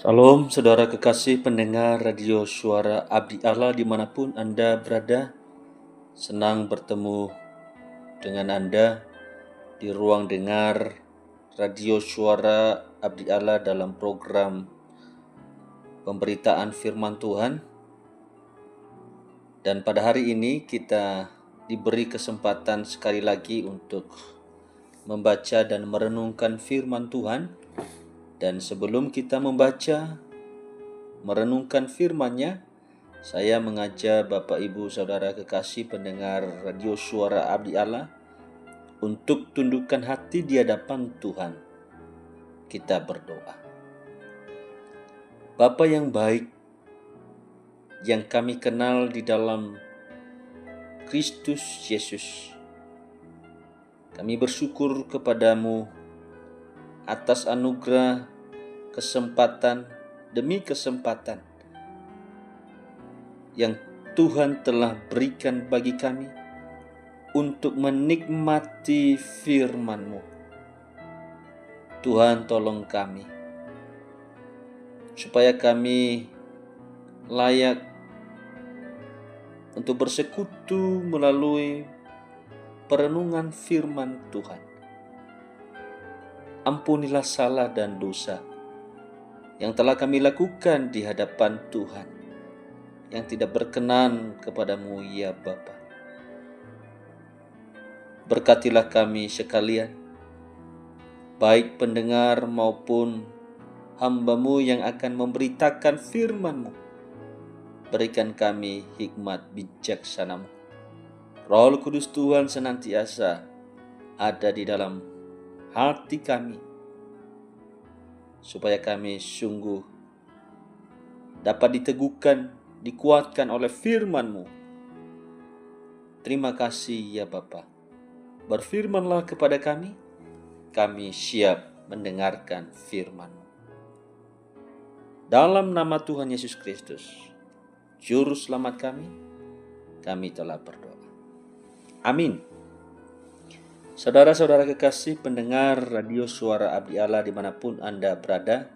Salam saudara kekasih pendengar radio suara Abdi Allah dimanapun Anda berada. Senang bertemu dengan Anda di ruang dengar radio suara Abdi Allah dalam program pemberitaan firman Tuhan. Dan pada hari ini kita diberi kesempatan sekali lagi untuk membaca dan merenungkan firman Tuhan. Dan sebelum kita membaca, merenungkan firman-Nya, saya mengajak Bapak Ibu Saudara kekasih pendengar radio suara Abdi Allah untuk tundukkan hati di hadapan Tuhan. Kita berdoa. Bapa yang baik, yang kami kenal di dalam Kristus Yesus, kami bersyukur kepadamu atas anugerah kesempatan demi kesempatan yang Tuhan telah berikan bagi kami untuk menikmati firman-Mu. Tuhan, tolong kami supaya kami layak untuk bersekutu melalui perenungan firman Tuhan. Ampunilah salah dan dosa yang telah kami lakukan di hadapan Tuhan, yang tidak berkenan kepadamu ya Bapa. Berkatilah kami sekalian, baik pendengar maupun hamba-Mu yang akan memberitakan firman-Mu. Berikan kami hikmat bijaksana-Mu. Roh Kudus Tuhan senantiasa ada di dalam hati kami, supaya kami sungguh dapat diteguhkan, dikuatkan oleh firman-Mu. Terima kasih ya Bapa. Berfirmanlah kepada kami siap mendengarkan firman-Mu. Dalam nama Tuhan Yesus Kristus, Juru Selamat kami telah berdoa. Amin. Saudara-saudara kekasih pendengar radio suara Abdi Allah dimanapun Anda berada,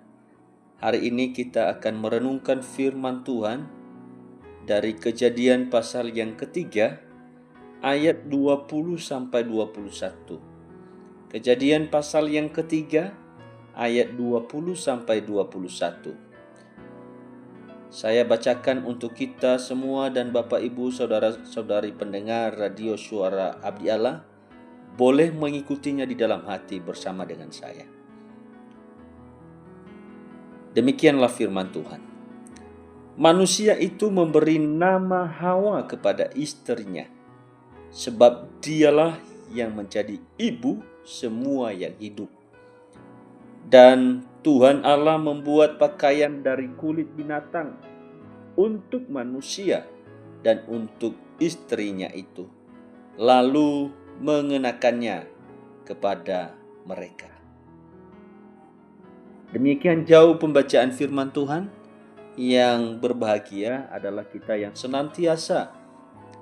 hari ini kita akan merenungkan firman Tuhan dari Kejadian pasal yang ketiga, ayat 20-21. Kejadian pasal yang ketiga, ayat 20-21. Saya bacakan untuk kita semua dan Bapak Ibu saudara-saudari pendengar radio suara Abdi Allah boleh mengikutinya di dalam hati bersama dengan saya. Demikianlah firman Tuhan. Manusia itu memberi nama Hawa kepada istrinya, sebab dialah yang menjadi ibu semua yang hidup. Dan Tuhan Allah membuat pakaian dari kulit binatang untuk manusia dan untuk istrinya itu, lalu mengenakannya kepada mereka. Demikian jauh pembacaan firman Tuhan. Yang berbahagia adalah kita yang senantiasa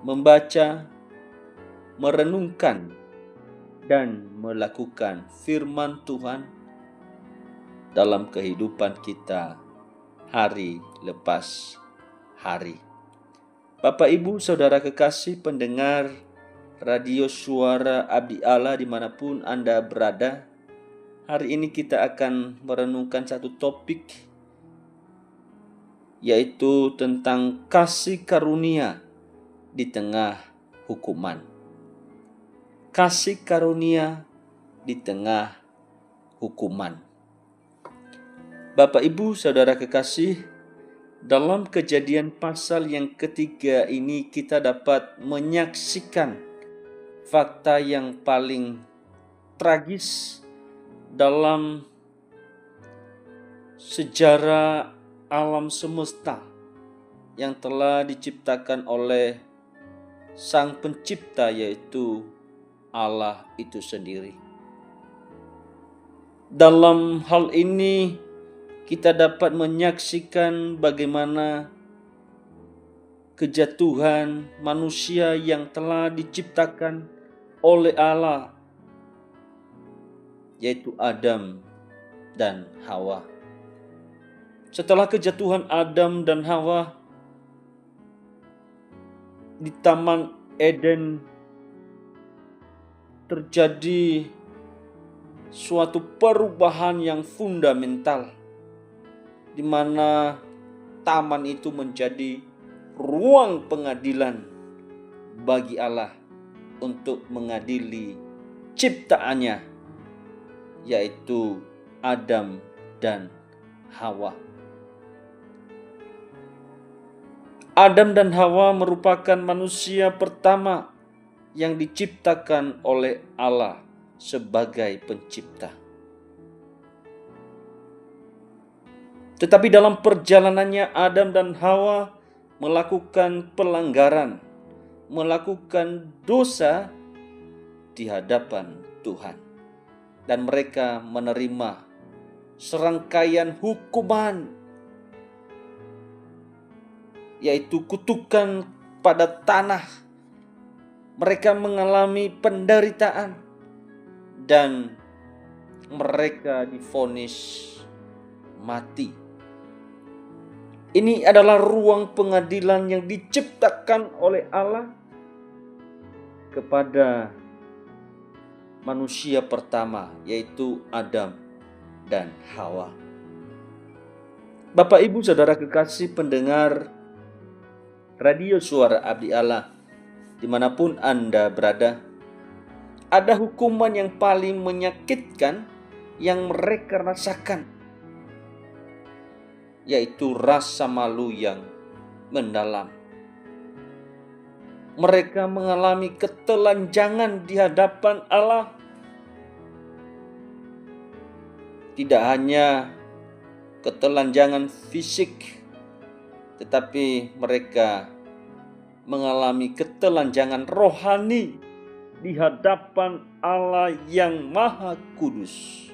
membaca, merenungkan, dan melakukan firman Tuhan dalam kehidupan kita hari lepas hari. Bapak Ibu Saudara kekasih pendengar radio suara Abdi Allah dimanapun Anda berada, hari ini kita akan merenungkan satu topik, yaitu tentang kasih karunia di tengah hukuman. Kasih karunia di tengah hukuman. Bapak Ibu Saudara kekasih, dalam Kejadian pasal yang ketiga ini kita dapat menyaksikan fakta yang paling tragis dalam sejarah alam semesta yang telah diciptakan oleh Sang Pencipta, yaitu Allah itu sendiri. Dalam hal ini kita dapat menyaksikan bagaimana kejatuhan manusia yang telah diciptakan oleh Allah, yaitu Adam dan Hawa. Setelah kejatuhan Adam dan Hawa di Taman Eden, terjadi suatu perubahan yang fundamental, di mana taman itu menjadi ruang pengadilan bagi Allah untuk mengadili ciptaannya, yaitu Adam dan Hawa. Adam dan Hawa merupakan manusia pertama yang diciptakan oleh Allah sebagai pencipta. Tetapi dalam perjalanannya Adam dan Hawa melakukan pelanggaran, melakukan dosa di hadapan Tuhan. Dan mereka menerima serangkaian hukuman, yaitu kutukan pada tanah. Mereka mengalami penderitaan dan mereka divonis mati. Ini adalah ruang pengadilan yang diciptakan oleh Allah kepada manusia pertama, yaitu Adam dan Hawa. Bapak, Ibu, Saudara kekasih pendengar Radio Suara Abdi Allah, dimanapun Anda berada, ada hukuman yang paling menyakitkan yang mereka rasakan, yaitu rasa malu yang mendalam. Mereka mengalami ketelanjangan di hadapan Allah. Tidak hanya ketelanjangan fisik, tetapi mereka mengalami ketelanjangan rohani di hadapan Allah yang Maha Kudus.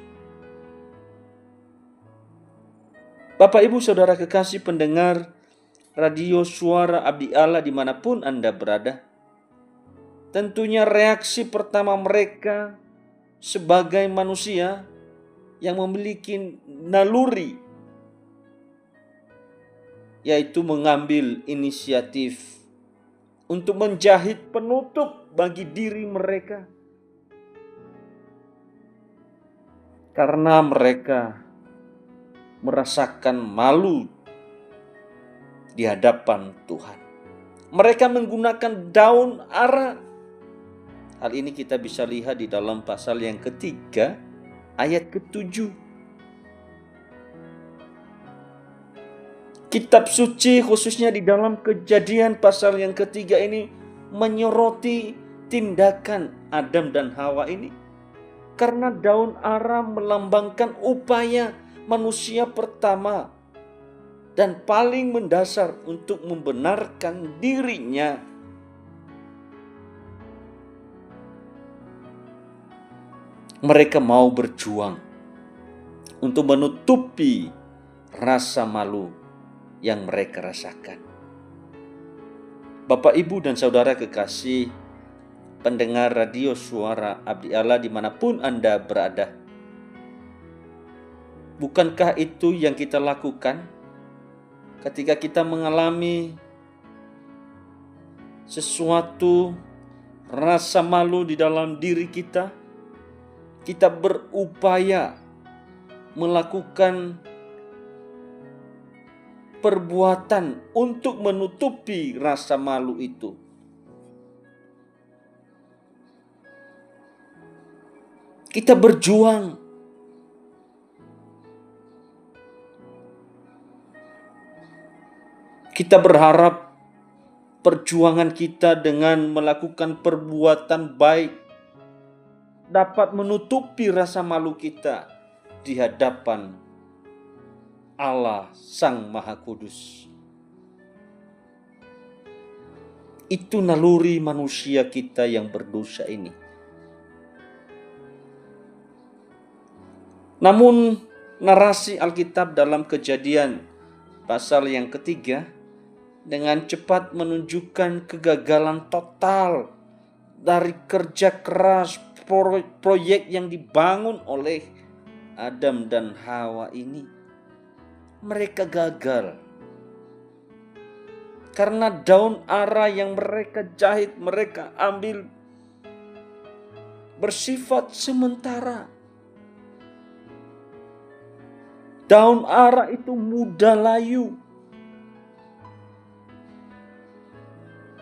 Bapak, Ibu, Saudara kekasih pendengar Radio Suara Abdi Allah dimanapun Anda berada, tentunya reaksi pertama mereka sebagai manusia yang memiliki naluri, yaitu mengambil inisiatif untuk menjahit penutup bagi diri mereka. Karena mereka merasakan malu di hadapan Tuhan. Mereka menggunakan daun ara. Hal ini kita bisa lihat di dalam pasal yang ketiga, ayat ke-7. Kitab suci khususnya di dalam Kejadian pasal yang ketiga ini menyoroti tindakan Adam dan Hawa ini. Karena daun ara melambangkan upaya manusia pertama dan paling mendasar untuk membenarkan dirinya. Mereka mau berjuang untuk menutupi rasa malu yang mereka rasakan. Bapak, Ibu, dan Saudara kekasih pendengar Radio Suara Abdi Allah dimanapun Anda berada, bukankah itu yang kita lakukan ketika kita mengalami sesuatu rasa malu di dalam diri kita? Kita berupaya melakukan perbuatan untuk menutupi rasa malu itu. Kita berjuang. Kita berharap perjuangan kita dengan melakukan perbuatan baik dapat menutupi rasa malu kita di hadapan Allah Sang Maha Kudus. Itu naluri manusia kita yang berdosa ini. Namun narasi Alkitab dalam Kejadian pasal yang ketiga dengan cepat menunjukkan kegagalan total dari kerja keras proyek yang dibangun oleh Adam dan Hawa ini. mereka gagal. Karena daun ara yang mereka jahit, mereka ambil bersifat sementara. Daun ara itu mudah layu.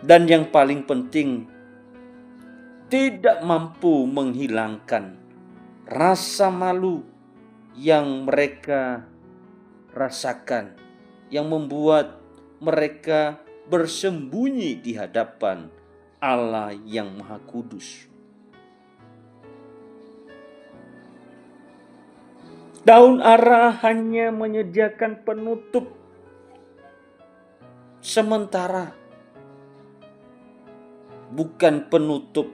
Dan yang paling penting, tidak mampu menghilangkan rasa malu yang mereka rasakan, yang membuat mereka bersembunyi di hadapan Allah yang Maha Kudus. Daun ara hanya menyediakan penutup sementara, bukan penutup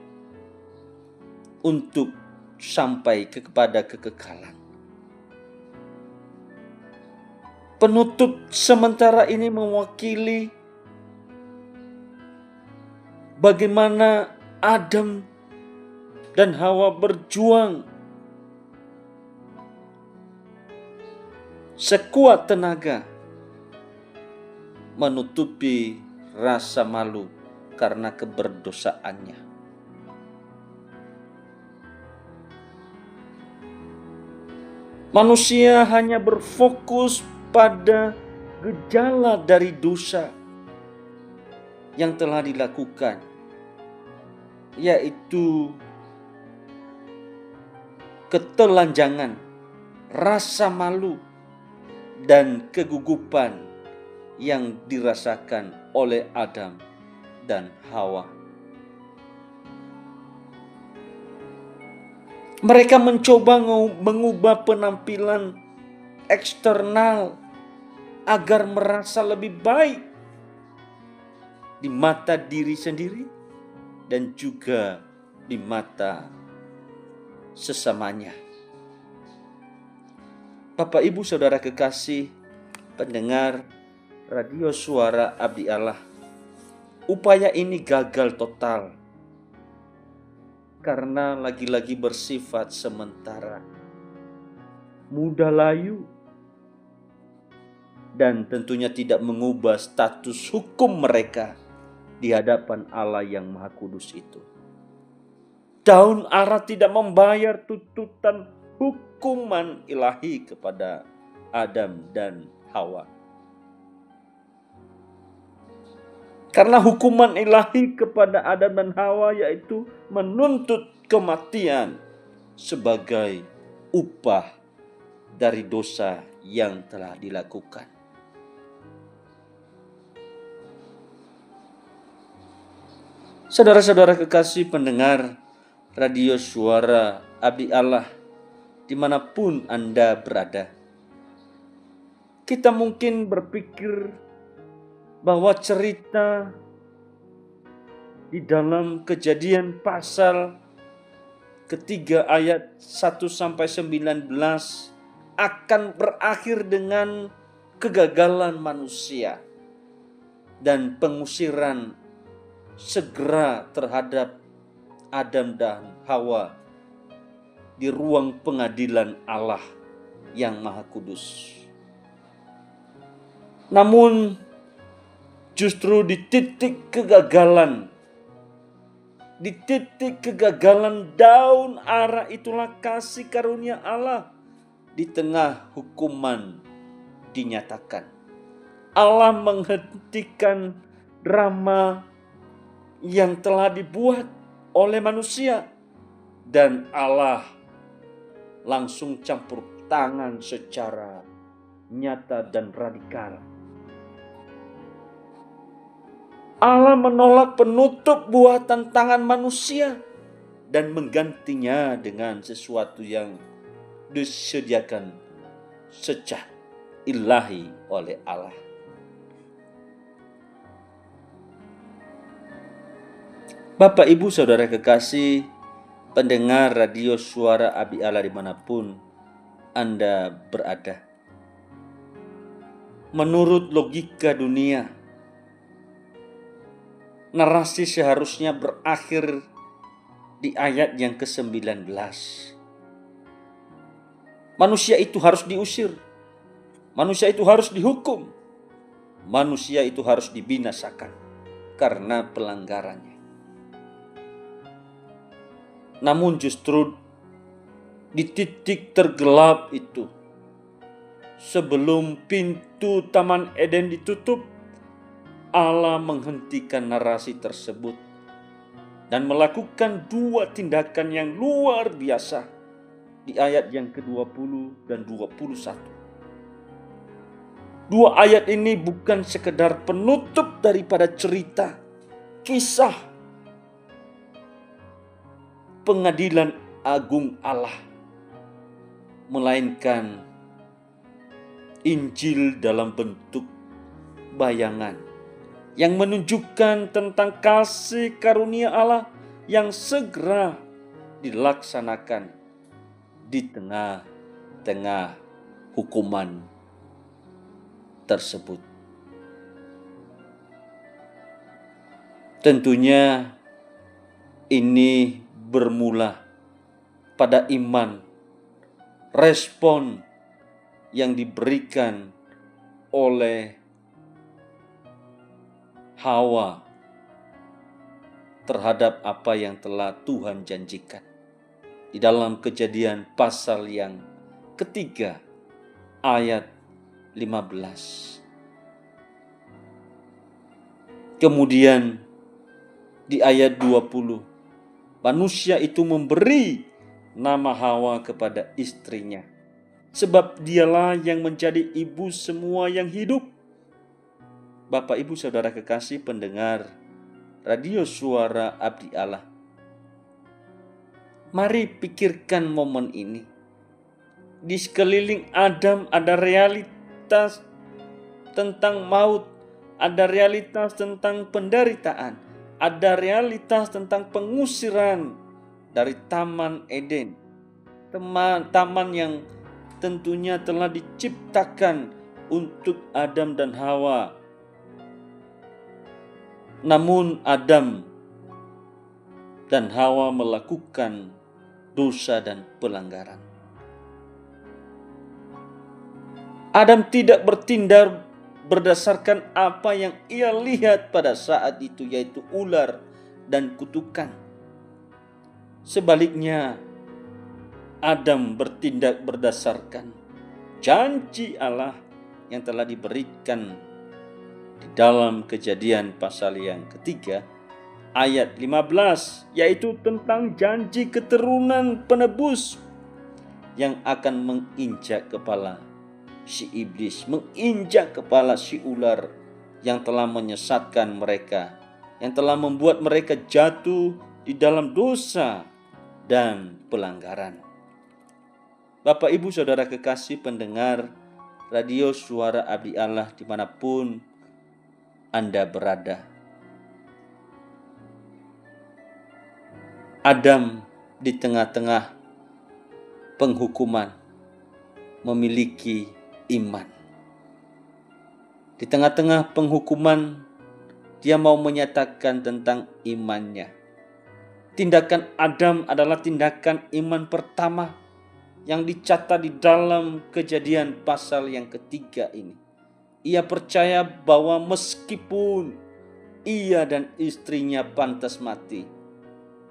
untuk sampai kepada kekekalan. Penutup sementara ini mewakili bagaimana Adam dan Hawa berjuang sekuat tenaga menutupi rasa malu karena keberdosaannya. Manusia hanya berfokus pada gejala dari dosa yang telah dilakukan, yaitu ketelanjangan, rasa malu, dan kegugupan yang dirasakan oleh Adam dan Hawa. Mereka mencoba mengubah penampilan eksternal agar merasa lebih baik di mata diri sendiri dan juga di mata sesamanya. Bapak, Ibu, Saudara kekasih pendengar Radio Suara Abdi Allah, upaya ini gagal total karena lagi-lagi bersifat sementara, mudah layu, dan tentunya tidak mengubah status hukum mereka di hadapan Allah yang Maha Kudus itu. Daun ara tidak membayar tuntutan hukuman ilahi kepada Adam dan Hawa. Karena hukuman ilahi kepada Adam dan Hawa yaitu menuntut kematian sebagai upah dari dosa yang telah dilakukan. Saudara-saudara kekasih pendengar Radio Suara Abdi Allah, dimanapun Anda berada, kita mungkin berpikir bahwa cerita di dalam Kejadian pasal ketiga ayat 1-19 akan berakhir dengan kegagalan manusia dan pengusiran segera terhadap Adam dan Hawa di ruang pengadilan Allah yang Maha Kudus. Namun justru di titik kegagalan daun ara itulah kasih karunia Allah di tengah hukuman dinyatakan. Allah menghentikan drama yang telah dibuat oleh manusia dan Allah langsung campur tangan secara nyata dan radikal. Allah menolak penutup buatan tangan manusia dan menggantinya dengan sesuatu yang disediakan secara ilahi oleh Allah. Bapak, Ibu, Saudara kekasih pendengar Radio Suara Abdi Allah dimanapun Anda berada. Menurut logika dunia, narasi seharusnya berakhir di ayat yang ke-19. Manusia itu harus diusir. Manusia itu harus dihukum. Manusia itu harus dibinasakan karena pelanggarannya. Namun justru di titik tergelap itu, sebelum pintu Taman Eden ditutup, Allah menghentikan narasi tersebut dan melakukan dua tindakan yang luar biasa di ayat yang ke-20 dan 21. Dua ayat ini bukan sekedar penutup daripada cerita kisah pengadilan agung Allah, melainkan Injil dalam bentuk bayangan yang menunjukkan tentang kasih karunia Allah yang segera dilaksanakan di tengah-tengah hukuman tersebut. Tentunya ini bermula pada iman, respon yang diberikan oleh Hawa terhadap apa yang telah Tuhan janjikan. Di dalam Kejadian pasal yang ketiga ayat 15. Kemudian di ayat 20, manusia itu memberi nama Hawa kepada istrinya, sebab dialah yang menjadi ibu semua yang hidup. Bapak, Ibu, Saudara kekasih pendengar Radio Suara Abdi Allah, mari pikirkan momen ini. Di sekeliling Adam ada realitas tentang maut, ada realitas tentang penderitaan, ada realitas tentang pengusiran dari Taman Eden, taman yang tentunya telah diciptakan untuk Adam dan Hawa. Namun Adam dan Hawa melakukan dosa dan pelanggaran. Adam tidak bertindak berdasarkan apa yang ia lihat pada saat itu, yaitu ular dan kutukan. Sebaliknya, Adam bertindak berdasarkan janji Allah yang telah diberikan di dalam Kejadian pasal yang ketiga ayat 15, yaitu tentang janji keturunan penebus yang akan menginjak kepala si iblis, menginjak kepala si ular yang telah menyesatkan mereka, yang telah membuat mereka jatuh di dalam dosa dan pelanggaran. Bapak, Ibu, Saudara kekasih pendengar Radio Suara Abdi Allah dimanapun Anda berada. Adam di tengah-tengah penghukuman memiliki iman. Di tengah-tengah penghukuman, dia mau menyatakan tentang imannya. Tindakan Adam adalah tindakan iman pertama yang dicatat di dalam Kejadian pasal yang ketiga ini. Ia percaya bahwa meskipun ia dan istrinya pantas mati,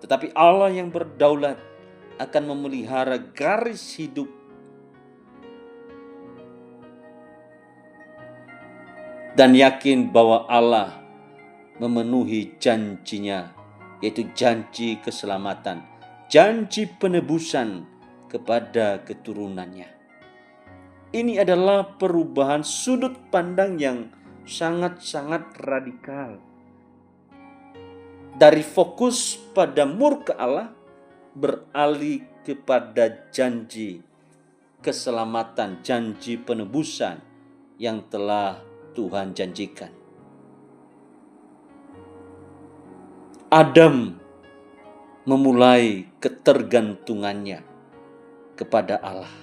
tetapi Allah yang berdaulat akan memelihara garis hidup dan yakin bahwa Allah memenuhi janjinya, yaitu janji keselamatan, janji penebusan kepada keturunannya. Ini adalah perubahan sudut pandang yang sangat-sangat radikal. Dari fokus pada murka Allah beralih kepada janji keselamatan, janji penebusan yang telah Tuhan janjikan. Adam memulai ketergantungannya kepada Allah.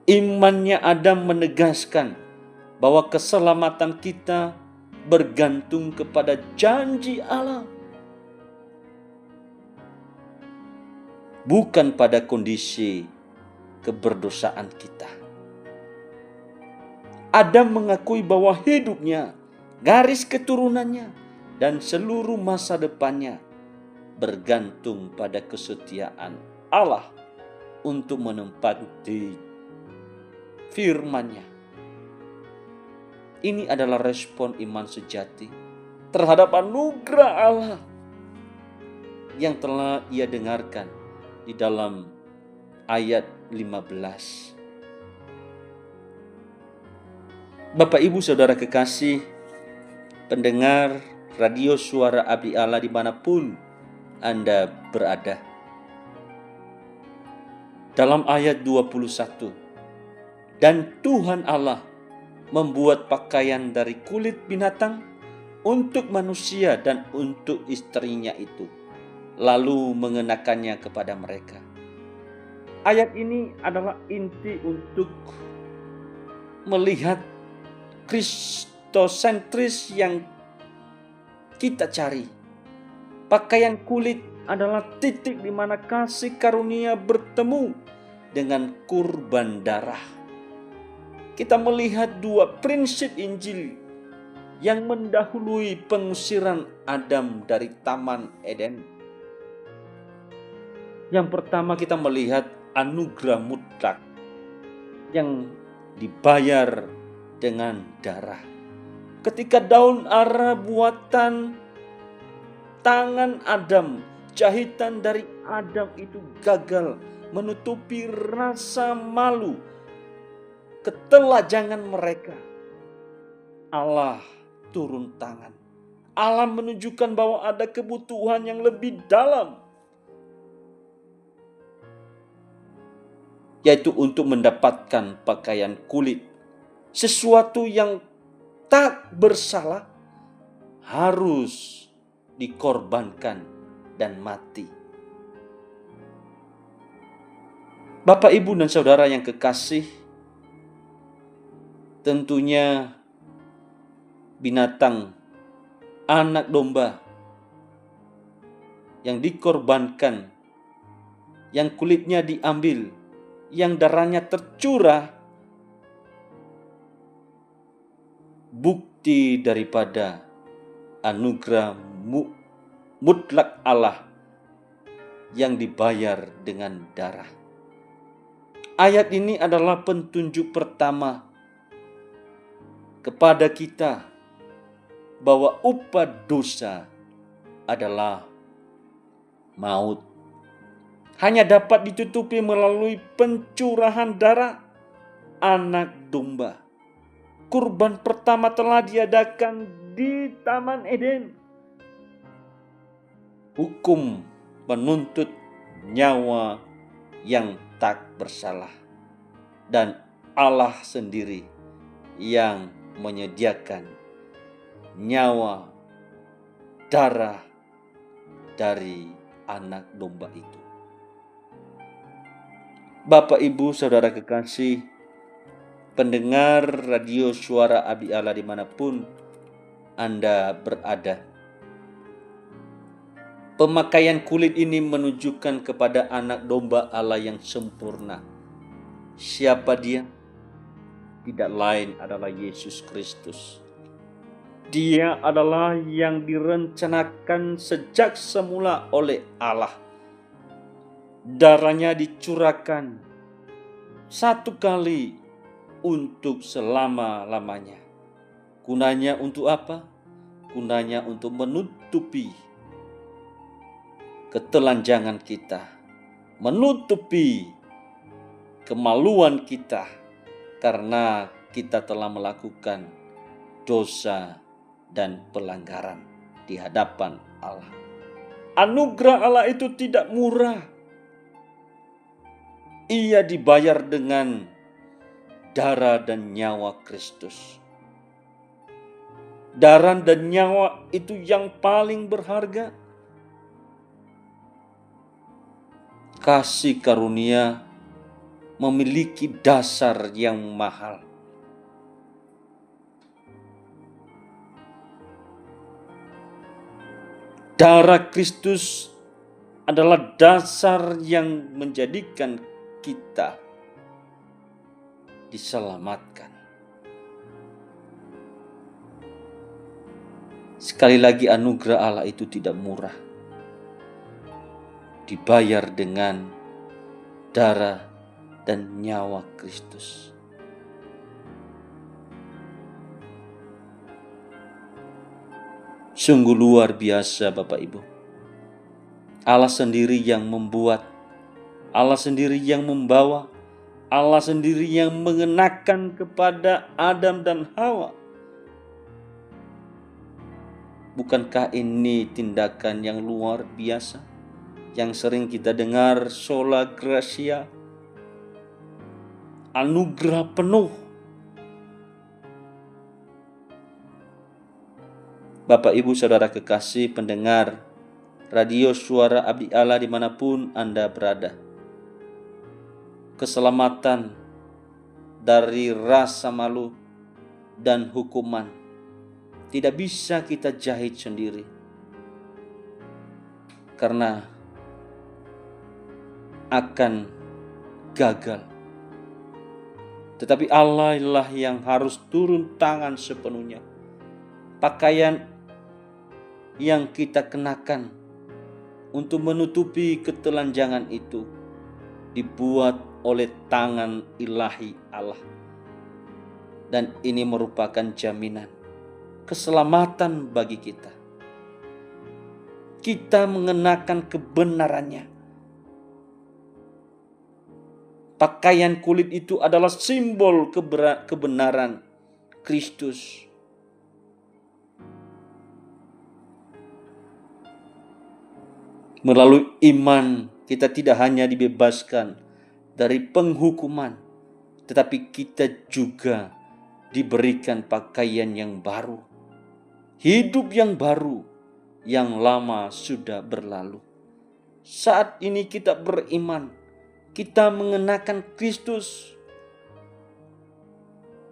Imannya Adam menegaskan bahwa keselamatan kita bergantung kepada janji Allah, bukan pada kondisi keberdosaan kita. Adam mengakui bahwa hidupnya, garis keturunannya, dan seluruh masa depannya bergantung pada kesetiaan Allah untuk menempati firman-Nya. Ini adalah respon iman sejati terhadap anugerah Allah yang telah ia dengarkan di dalam ayat 15. Bapak Ibu Saudara kekasih, pendengar radio Suara Abdi Allah dimanapun Anda berada. Dalam ayat 21, dan Tuhan Allah membuat pakaian dari kulit binatang untuk manusia dan untuk istrinya itu, lalu mengenakannya kepada mereka. Ayat ini adalah inti untuk melihat kristosentris yang kita cari. Pakaian kulit adalah titik di mana kasih karunia bertemu dengan kurban darah. Kita melihat dua prinsip Injil yang mendahului pengusiran Adam dari Taman Eden. Yang pertama, kita melihat anugerah mutlak yang dibayar dengan darah. Ketika daun ara buatan tangan Adam, jahitan dari Adam itu gagal menutupi rasa malu, ketelajangan mereka, Allah turun tangan. Allah menunjukkan bahwa ada kebutuhan yang lebih dalam, yaitu untuk mendapatkan pakaian kulit. Sesuatu yang tak bersalah harus dikorbankan dan mati. Bapak, Ibu, dan Saudara yang kekasih, tentunya binatang, anak domba yang dikorbankan, yang kulitnya diambil, yang darahnya tercurah, bukti daripada anugerah mutlak Allah yang dibayar dengan darah. Ayat ini adalah petunjuk pertama kepada kita bahwa upah dosa adalah maut. Hanya dapat ditutupi melalui pencurahan darah anak domba. Kurban pertama telah diadakan di Taman Eden. Hukum menuntut nyawa yang tak bersalah, dan Allah sendiri yang menyediakan nyawa, darah dari anak domba itu. Bapak, Ibu, Saudara kekasih, pendengar radio Suara Abdi Allah dimanapun Anda berada, pemakaian kulit ini menunjukkan kepada anak domba Allah yang sempurna. Siapa dia? Tidak lain adalah Yesus Kristus. Dia adalah yang direncanakan sejak semula oleh Allah. Darahnya dicurahkan satu kali untuk selama-lamanya. Gunanya untuk apa? Gunanya untuk menutupi ketelanjangan kita, menutupi kemaluan kita karena kita telah melakukan dosa dan pelanggaran di hadapan Allah. Anugerah Allah itu tidak murah. Ia dibayar dengan darah dan nyawa Kristus. Darah dan nyawa itu yang paling berharga. Kasih karunia memiliki dasar yang mahal. Darah Kristus adalah dasar yang menjadikan kita diselamatkan. Sekali lagi, anugerah Allah itu tidak murah. Dibayar dengan darah dan nyawa Kristus. Sungguh luar biasa Bapak Ibu. Allah sendiri yang membuat, Allah sendiri yang membawa, Allah sendiri yang mengenakan kepada Adam dan Hawa. Bukankah ini tindakan yang luar biasa? Yang sering kita dengar sola gratia, anugerah penuh. Bapak Ibu Saudara kekasih pendengar radio Suara Abdi Allah dimanapun Anda berada. Keselamatan dari rasa malu dan hukuman tidak bisa kita jahit sendiri. Karena akan gagal. Tetapi Allah lah yang harus turun tangan sepenuhnya. Pakaian yang kita kenakan untuk menutupi ketelanjangan itu dibuat oleh tangan ilahi Allah. Dan ini merupakan jaminan keselamatan bagi kita. Kita mengenakan kebenarannya. Pakaian kulit itu adalah simbol kebenaran Kristus. Melalui iman, kita tidak hanya dibebaskan dari penghukuman, tetapi kita juga diberikan pakaian yang baru, hidup yang baru, yang lama sudah berlalu. Saat ini kita beriman, kita mengenakan Kristus,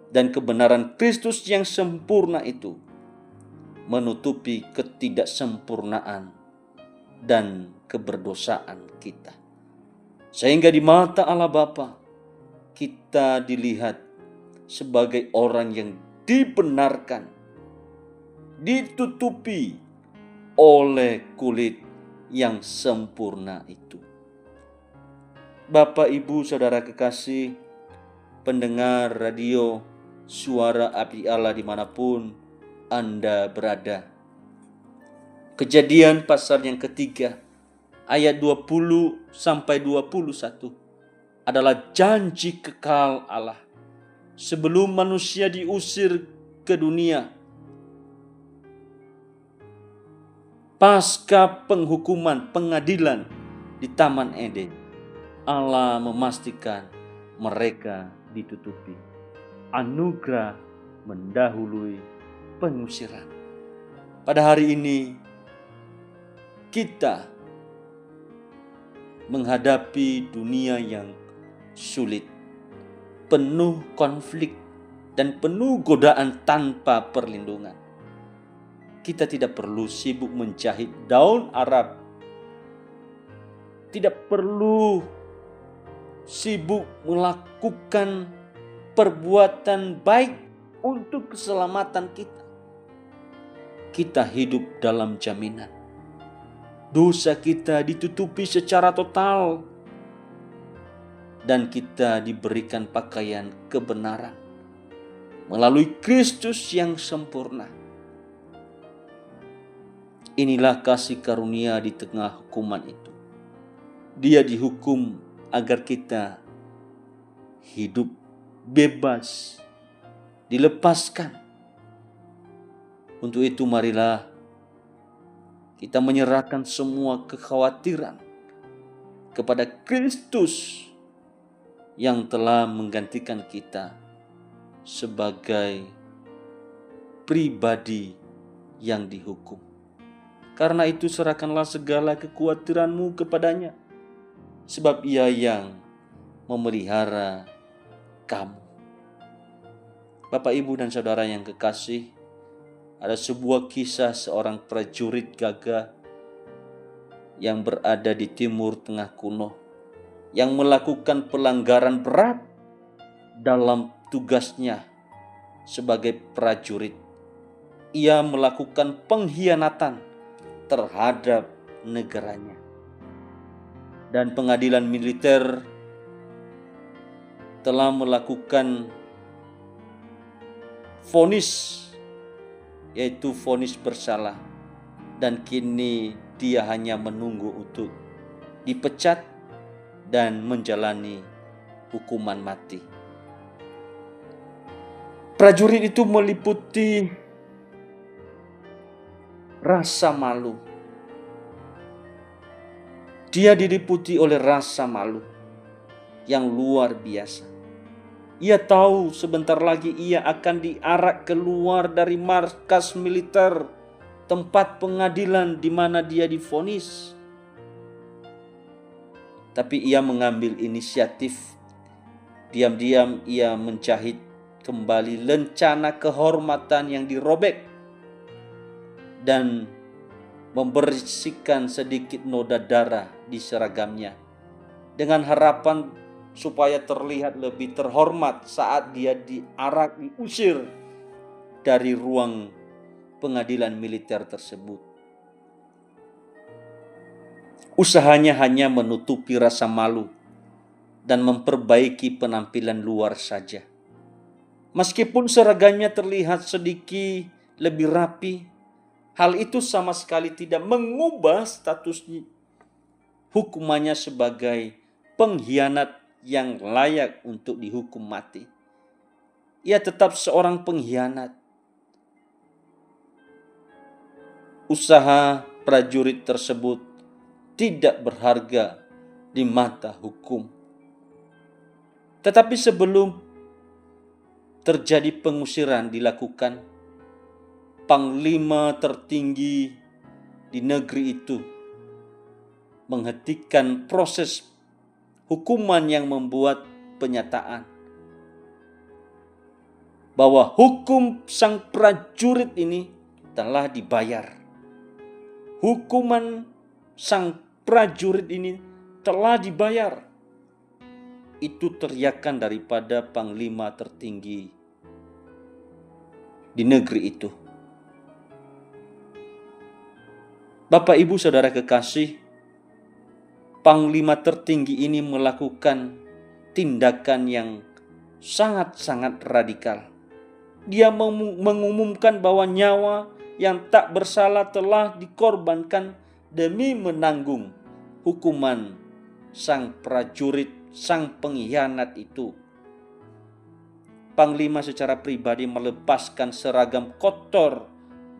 dan kebenaran Kristus yang sempurna itu menutupi ketidaksempurnaan dan keberdosaan kita. Sehingga di mata Allah Bapa, kita dilihat sebagai orang yang dibenarkan, ditutupi oleh kulit yang sempurna itu. Bapak, Ibu, Saudara kekasih, pendengar radio Suara Abdi Allah dimanapun Anda berada. Kejadian pasal yang ketiga, ayat 20 sampai 21 adalah janji kekal Allah. Sebelum manusia diusir ke dunia, pasca penghukuman, pengadilan di Taman Eden, Allah memastikan mereka ditutupi. Anugerah mendahului pengusiran. Pada hari ini, kita menghadapi dunia yang sulit, penuh konflik dan penuh godaan tanpa perlindungan. Kita tidak perlu sibuk menjahit daun Arab, tidak perlu sibuk melakukan perbuatan baik untuk keselamatan kita. Kita hidup dalam jaminan. Dosa kita ditutupi secara total dan kita diberikan pakaian kebenaran melalui Kristus yang sempurna. Inilah kasih karunia di tengah hukuman itu. Dia dihukum agar kita hidup bebas, dilepaskan. Untuk itu marilah kita menyerahkan semua kekhawatiran kepada Kristus yang telah menggantikan kita sebagai pribadi yang dihukum. Karena itu serahkanlah segala kekhawatiranmu kepadanya, sebab Ia yang memelihara kamu. Bapak, Ibu, dan Saudara yang kekasih, ada sebuah kisah seorang prajurit gagah yang berada di Timur Tengah kuno yang melakukan pelanggaran berat dalam tugasnya sebagai prajurit. Ia melakukan pengkhianatan terhadap negaranya. Dan pengadilan militer telah melakukan vonis, yaitu vonis bersalah. Dan kini dia hanya menunggu untuk dipecat dan menjalani hukuman mati. Prajurit itu meliputi rasa malu. Dia diliputi oleh rasa malu yang luar biasa. Ia tahu sebentar lagi ia akan diarak keluar dari markas militer, tempat pengadilan di mana dia divonis. Tapi ia mengambil inisiatif. Diam-diam ia menjahit kembali lencana kehormatan yang dirobek dan membersihkan sedikit noda darah di seragamnya dengan harapan supaya terlihat lebih terhormat saat dia diusir dari ruang pengadilan militer tersebut. Usahanya hanya menutupi rasa malu dan memperbaiki penampilan luar saja. Meskipun seragamnya terlihat sedikit lebih rapi, hal itu sama sekali tidak mengubah statusnya, hukumannya sebagai pengkhianat yang layak untuk dihukum mati. Ia tetap seorang pengkhianat. Usaha prajurit tersebut tidak berharga di mata hukum. Tetapi sebelum terjadi pengusiran dilakukan, panglima tertinggi di negeri itu menghentikan proses hukuman yang membuat penyataan bahwa hukum sang prajurit ini telah dibayar. Hukuman sang prajurit ini telah dibayar. Itu teriakan daripada panglima tertinggi di negeri itu. Bapak, Ibu, Saudara kekasih, panglima tertinggi ini melakukan tindakan yang sangat-sangat radikal. Dia mengumumkan bahwa nyawa yang tak bersalah telah dikorbankan demi menanggung hukuman sang prajurit, sang pengkhianat itu. Panglima secara pribadi melepaskan seragam kotor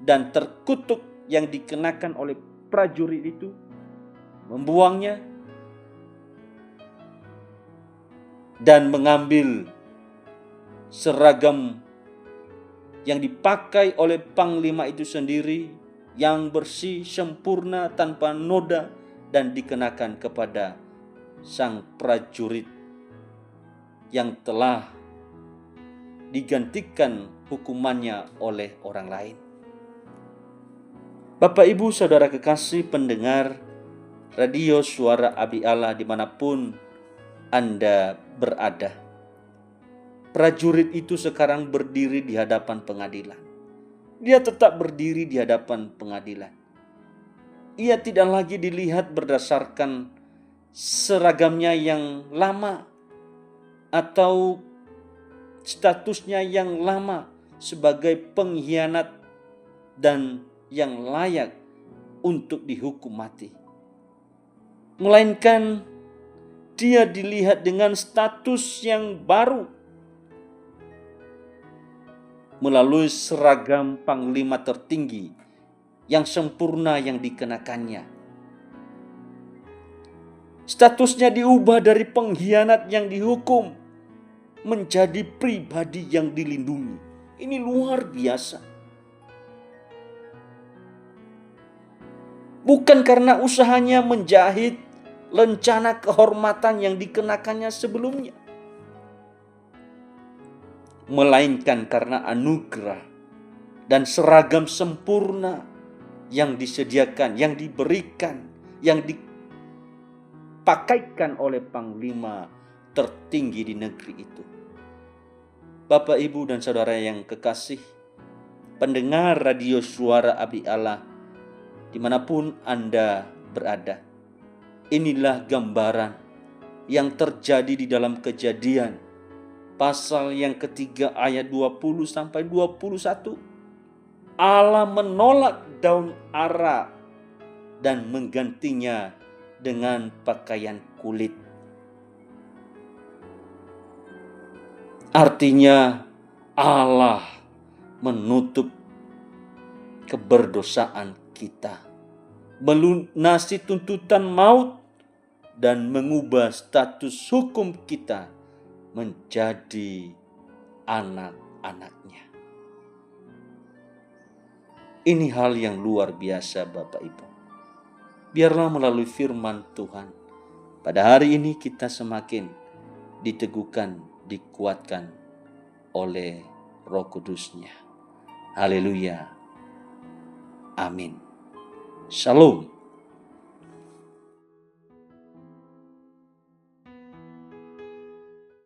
dan terkutuk yang dikenakan oleh prajurit itu, membuangnya dan mengambil seragam yang dipakai oleh panglima itu sendiri, yang bersih, sempurna, tanpa noda, dan dikenakan kepada sang prajurit yang telah digantikan hukumannya oleh orang lain. Bapak, Ibu, Saudara kekasih pendengar radio Suara Abi Allah dimanapun Anda berada, prajurit itu sekarang berdiri di hadapan pengadilan. Dia tetap berdiri di hadapan pengadilan. Ia tidak lagi dilihat berdasarkan seragamnya yang lama atau statusnya yang lama sebagai pengkhianat dan yang layak untuk dihukum mati. Melainkan dia dilihat dengan status yang baru melalui seragam panglima tertinggi yang sempurna yang dikenakannya. Statusnya diubah dari pengkhianat yang dihukum menjadi pribadi yang dilindungi. Ini luar biasa. Bukan karena usahanya menjahit lencana kehormatan yang dikenakannya sebelumnya, melainkan karena anugerah dan seragam sempurna yang disediakan, yang diberikan, yang dipakaikan oleh panglima tertinggi di negeri itu. Bapak, Ibu, dan Saudara yang kekasih, pendengar radio Suara Abdi Allah, dimanapun Anda berada. Inilah gambaran yang terjadi di dalam Kejadian, pasal yang ketiga ayat 20-21. Allah menolak daun ara dan menggantinya dengan pakaian kulit. Artinya Allah menutup keberdosaan kita, melunasi tuntutan maut, dan mengubah status hukum kita menjadi anak-anaknya. Ini hal yang luar biasa, Bapak Ibu. Biarlah melalui firman Tuhan, pada hari ini kita semakin diteguhkan, dikuatkan oleh Roh Kudus-Nya. Haleluya. Amin. Shalom.